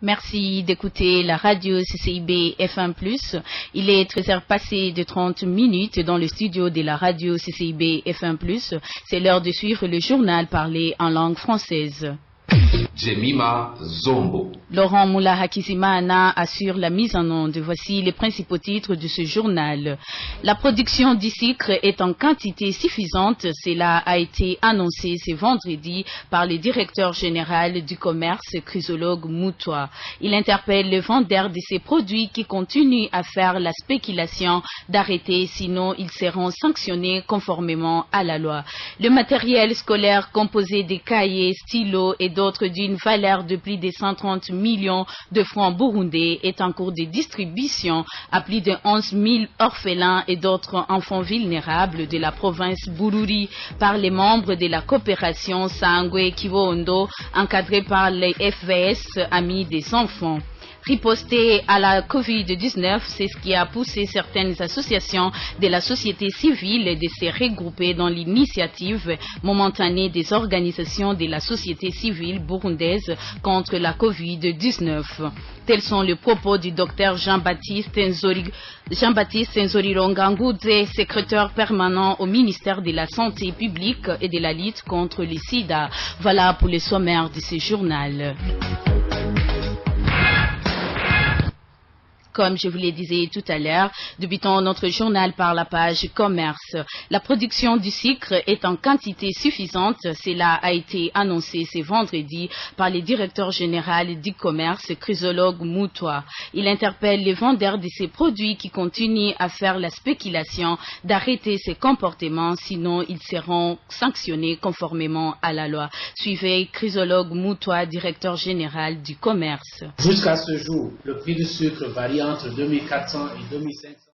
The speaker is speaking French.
Merci d'écouter la radio CCIB F1+. Il est 13h passé de 30 minutes dans le studio de la radio CCIB F1+. C'est l'heure de suivre le journal parlé en langue française. Jemima Zombo. Laurent Moula Hakizimana assure la mise en onde. Voici les principaux titres de ce journal. La production du sucre est en quantité suffisante. Cela a été annoncé ce vendredi par le directeur général du commerce, Chrysologue Moutoua. Il interpelle les vendeurs de ces produits qui continuent à faire la spéculation d'arrêter, sinon ils seront sanctionnés conformément à la loi. Le matériel scolaire composé de cahiers, stylos et d'autres d'une valeur de plus de 130 millions de francs burundais est en cours de distribution à plus de 11 000 orphelins et d'autres enfants vulnérables de la province Bururi par les membres de la coopération Sangwe Kivondo encadrée par les FVS Amis des enfants. Riposter à la Covid-19, c'est ce qui a poussé certaines associations de la société civile de se regrouper dans l'initiative momentanée des organisations de la société civile burundaise contre la Covid-19. Tels sont les propos du docteur Jean-Baptiste Nzorirongangoudze, secrétaire permanent au ministère de la Santé publique et de la lutte contre le sida. Voilà pour le sommaire de ce journal. Comme je vous le disais tout à l'heure, débutons notre journal par la page commerce. La production du sucre est en quantité suffisante. Cela a été annoncé ce vendredi par le directeur général du commerce, Chrysologue Moutoua. Il interpelle les vendeurs de ces produits qui continuent à faire la spéculation d'arrêter ces comportements, sinon ils seront sanctionnés conformément à la loi. Suivez Chrysologue Moutoua, directeur général du commerce. Jusqu'à ce jour, le prix du sucre varie entre 2400 et 2500